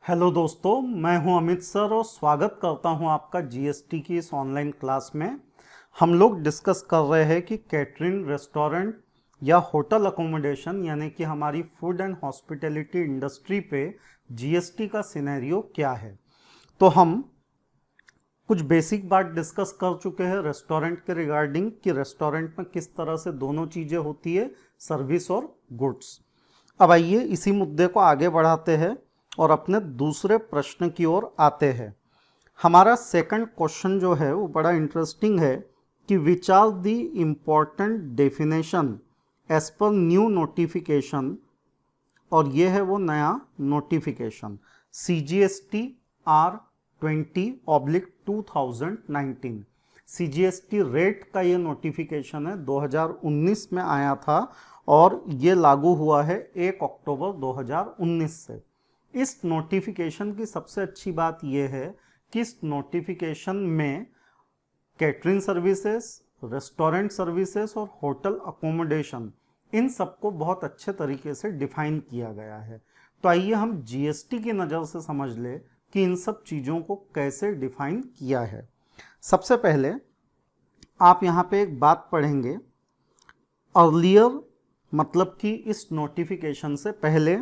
Hello दोस्तों, मैं हूं अमित सर और स्वागत करता हूं आपका जीएसटी की इस ऑनलाइन क्लास में। हम लोग डिस्कस कर रहे हैं कि कैटरिंग, रेस्टोरेंट या होटल अकोमोडेशन यानी कि हमारी फूड एंड हॉस्पिटैलिटी इंडस्ट्री पे जीएसटी का सिनेरियो क्या है। तो हम कुछ बेसिक बात डिस्कस कर चुके हैं रेस्टोरेंट के रिगार्डिंग कि रेस्टोरेंट में किस तरह से दोनों चीज़ें होती है, सर्विस और गुड्स। अब आइए इसी मुद्दे को आगे बढ़ाते हैं और अपने दूसरे प्रश्न की ओर आते हैं। हमारा सेकंड क्वेश्चन जो है वो बड़ा इंटरेस्टिंग है कि which are the important definition as per new notification, और ये है वो नया notification CGST R20/2019। CGST rate का ये नोटिफिकेशन है, 2019 में आया था और ये लागू हुआ है 1 अक्टूबर 2019 से। इस नोटिफिकेशन की सबसे अच्छी बात यह है कि इस नोटिफिकेशन में कैटरिंग सर्विसेज, रेस्टोरेंट सर्विसेज और होटल अकोमोडेशन, इन सबको बहुत अच्छे तरीके से डिफाइन किया गया है। तो आइए हम जीएसटी की नज़र से समझ ले कि इन सब चीज़ों को कैसे डिफाइन किया है। सबसे पहले आप यहाँ पे एक बात पढ़ेंगे, अर्लियर मतलब कि इस नोटिफिकेशन से पहले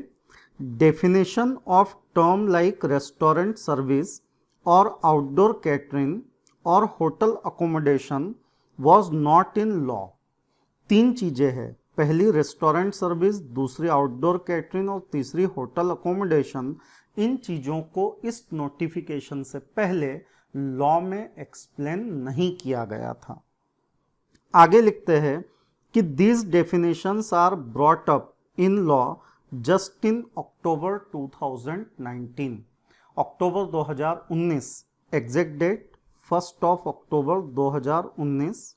definition of term like restaurant service और आउटडोर कैटरिंग और hotel accommodation was not in law. तीन चीज़ें हैं, पहली रेस्टोरेंट सर्विस, दूसरी आउटडोर कैटरिंग और तीसरी होटल अकोमोडेशन। इन चीज़ों को इस नोटिफिकेशन से पहले लॉ में एक्सप्लेन नहीं किया गया था। आगे लिखते हैं कि these definitions are brought up in law just in October 2019। October 2019, exact date 1 October 2019।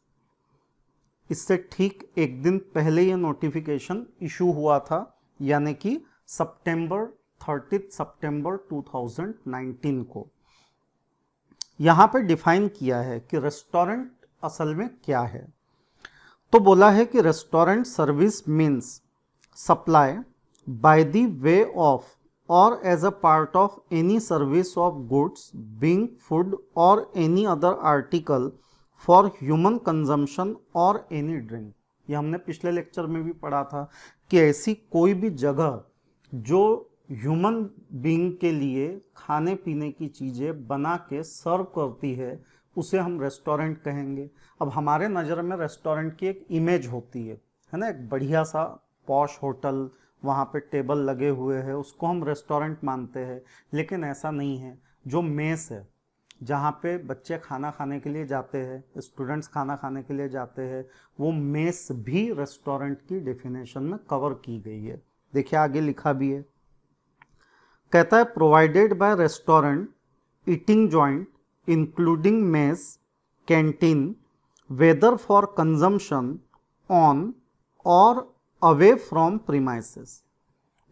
इससे ठीक एक दिन पहले ये नोटिफिकेशन इशू हुआ था, यानी कि 30 सितंबर 2019 को। यहाँ पे डिफाइन किया है कि रेस्टोरेंट असल में क्या है। तो बोला है कि restaurant service means supply by the way of और as a part of any service of goods being food और any other article for human consumption और एनी ड्रिंक। ये हमने पिछले लेक्चर में भी पढ़ा था कि ऐसी कोई भी जगह जो ह्यूमन बीइंग के लिए खाने पीने की चीज़ें बना के सर्व करती है उसे हम रेस्टोरेंट कहेंगे। अब हमारे नज़र में रेस्टोरेंट की एक इमेज होती है ना, एक बढ़िया सा पॉश होटल, वहाँ पे टेबल लगे हुए हैं, उसको हम रेस्टोरेंट मानते हैं। लेकिन ऐसा नहीं है। जो मेस है, जहाँ पे बच्चे खाना खाने के लिए जाते हैं, स्टूडेंट्स खाना खाने के लिए जाते हैं, वो मेस भी रेस्टोरेंट की डेफिनेशन में कवर की गई है। देखिए आगे लिखा भी है, कहता है provided by restaurant, eating joint including mess, canteen, whether for consumption on or away from premises।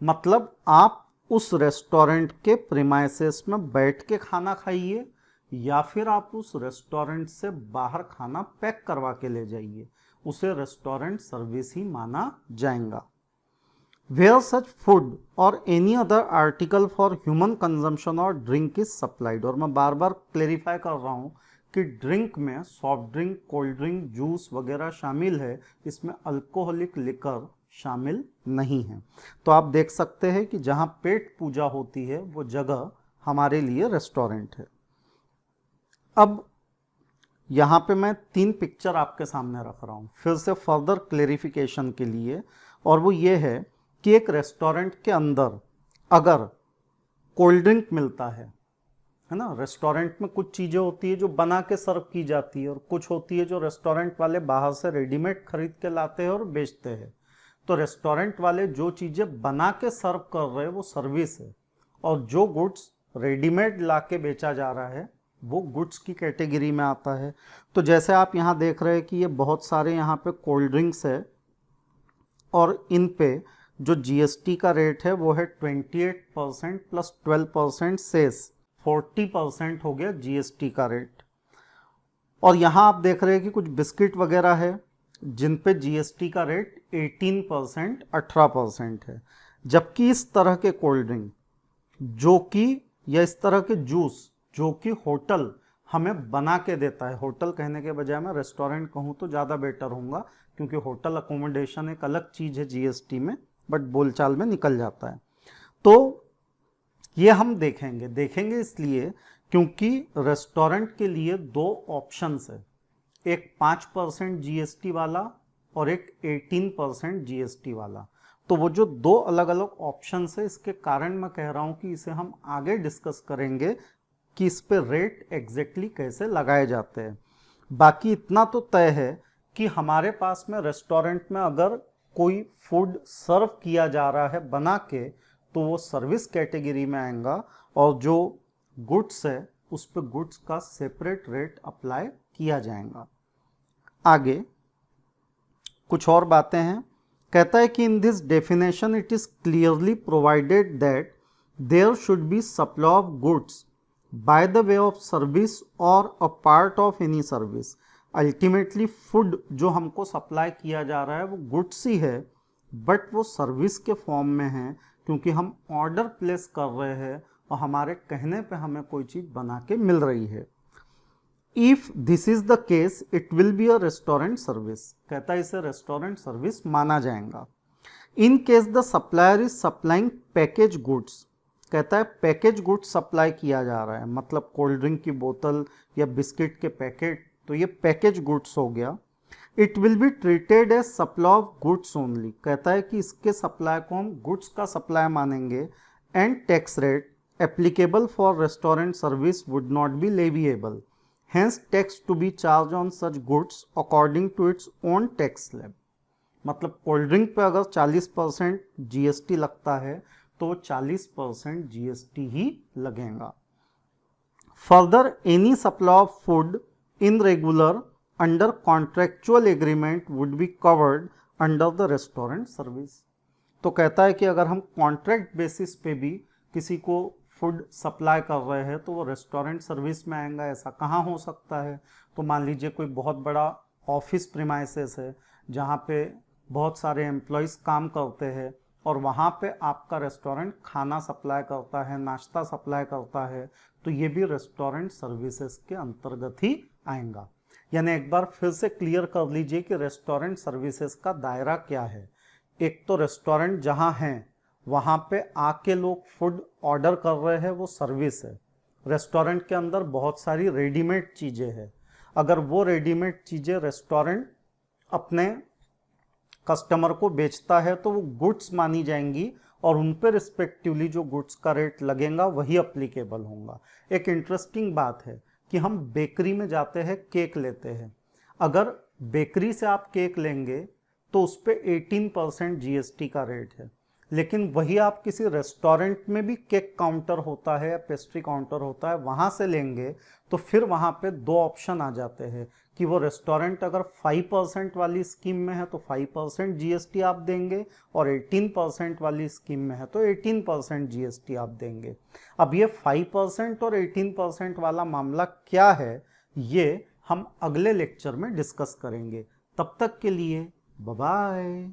मतलब आप उस रेस्टोरेंट के प्रीमाइसेस में बैठ के खाना खाइए या फिर आप उस रेस्टोरेंट से बाहर खाना पैक करवा के ले जाइए, उसे रेस्टोरेंट सर्विस ही माना जाएगा। Where such food or any other article for human consumption or drink is supplied। और मैं बार बार क्लेरिफाई कर रहा हूँ कि ड्रिंक में soft drink, cold drink, juice वगैरह शामिल है, इसमें अल्कोहलिक लिकर शामिल नहीं है। तो आप देख सकते हैं कि जहाँ पेट पूजा होती है वो जगह हमारे लिए रेस्टोरेंट है। अब यहाँ पे मैं 3 पिक्चर आपके सामने रख रहा हूँ फिर से फर्दर क्लेरिफिकेशन के लिए, और वो ये है कि एक रेस्टोरेंट के अंदर अगर कोल्ड ड्रिंक मिलता है ना, रेस्टोरेंट में कुछ चीज़ें होती है जो बना के सर्व की जाती है और कुछ होती है जो रेस्टोरेंट वाले बाहर से रेडीमेड खरीद के लाते हैं और बेचते हैं। तो रेस्टोरेंट वाले जो चीज़ें बना के सर्व कर रहे हैं वो सर्विस है, और जो गुड्स रेडीमेड ला के बेचा जा रहा है वो गुड्स की कैटेगरी में आता है। तो जैसे आप यहाँ देख रहे हैं कि ये बहुत सारे यहाँ पे कोल्ड ड्रिंक्स है और इन पे जो जीएसटी का रेट है वो है 28% प्लस 12% सेस, 40% हो गया जीएसटी का रेट। और यहाँ आप देख रहे हैं कि कुछ बिस्किट वगैरह है जिन पे जीएसटी का रेट 18%, 18% है। जबकि इस तरह के कोल्ड ड्रिंक जो कि या इस तरह के जूस जो कि होटल हमें बना के देता है, होटल कहने के बजाय मैं रेस्टोरेंट कहूँ तो ज़्यादा बेटर होगा, क्योंकि होटल अकोमोडेशन एक अलग चीज़ है जीएसटी में, बट बोलचाल में निकल जाता है। तो ये हम देखेंगे इसलिए क्योंकि रेस्टोरेंट के लिए दो ऑप्शंस है, एक 5% जीएसटी वाला और एक 18% जीएसटी वाला। तो वो जो दो अलग अलग ऑप्शंस है, इसके कारण मैं कह रहा हूं कि इसे हम आगे डिस्कस करेंगे कि इस पे रेट एग्जैक्टली कैसे लगाए जाते हैं। बाकी इतना तो तय है कि हमारे पास में रेस्टोरेंट में अगर कोई फूड सर्व किया जा रहा है बना के, तो वो सर्विस कैटेगरी में आएगा, और जो गुड्स है उस पे गुड्स का सेपरेट रेट अप्लाई किया जाएगा। आगे कुछ और बातें हैं। कहता है कि in this definition it is clearly provided that there should be supply of goods by the way of service और a part of any service. Ultimately food जो हमको सप्लाई किया जा रहा है वो गुड्स ही है, बट वो सर्विस के फॉर्म में है, क्योंकि हम ऑर्डर प्लेस कर रहे हैं और हमारे कहने पे हमें कोई चीज़ बना के मिल रही है। If this is the case it will be a restaurant service. कहता है इसे रेस्टोरेंट सर्विस माना जाएगा। In case the supplier is supplying package goods. कहता है पैकेज गुड्स सप्लाई किया जा रहा है, मतलब कोल्ड ड्रिंक की बोतल या बिस्किट के पैकेट, तो ये पैकेज गुड्स हो गया। It will be treated as supply of goods only. कहता है कि इसके सप्लाई को हम गुड्स का सप्लाई मानेंगे, and tax rate applicable for restaurant service would not be leviable, hence tax to be charged on such goods according to its own tax slab। मतलब cold drink पे अगर 40% जीएसटी लगता है तो 40% जीएसटी ही लगेगा। Further any supply of food in regular under contractual agreement would be covered under the restaurant service. तो कहता है कि अगर हम कॉन्ट्रैक्ट बेसिस पे भी किसी को फूड सप्लाई कर रहे हैं तो वो रेस्टोरेंट सर्विस में आएगा। ऐसा कहाँ हो सकता है? तो मान लीजिए कोई बहुत बड़ा ऑफिस प्रीमाइसेस है जहाँ पे बहुत सारे एम्प्लॉयज़ काम करते हैं, और वहाँ पे आपका रेस्टोरेंट खाना सप्लाई करता है, नाश्ता सप्लाई करता है, तो ये भी रेस्टोरेंट सर्विसेज के अंतर्गत ही आएगा। यानी एक बार फिर से क्लियर कर लीजिए कि रेस्टोरेंट सर्विसेज का दायरा क्या है। एक तो रेस्टोरेंट जहाँ हैं वहाँ पे आके लोग फूड ऑर्डर कर रहे हैं, वो सर्विस है। रेस्टोरेंट के अंदर बहुत सारी रेडीमेड चीज़ें हैं, अगर वो रेडीमेड चीज़ें रेस्टोरेंट अपने कस्टमर को बेचता है तो वो गुड्स मानी जाएंगी, और उन पर रिस्पेक्टिवली जो गुड्स का रेट लगेगा वही अप्लीकेबल होगा। एक इंटरेस्टिंग बात है कि हम बेकरी में जाते हैं, केक लेते हैं, अगर बेकरी से आप केक लेंगे तो उस पर 18% जीएसटी का रेट है, लेकिन वही आप किसी रेस्टोरेंट में भी केक काउंटर होता है या पेस्ट्री काउंटर होता है वहाँ से लेंगे तो फिर वहाँ पे दो ऑप्शन आ जाते हैं कि वो रेस्टोरेंट अगर 5% वाली स्कीम में है तो 5% जीएसटी आप देंगे, और 18% वाली स्कीम में है तो 18% जीएसटी आप देंगे। अब ये 5% और 18% वाला मामला क्या है ये हम अगले लेक्चर में डिस्कस करेंगे। तब तक के लिए बाय बाय।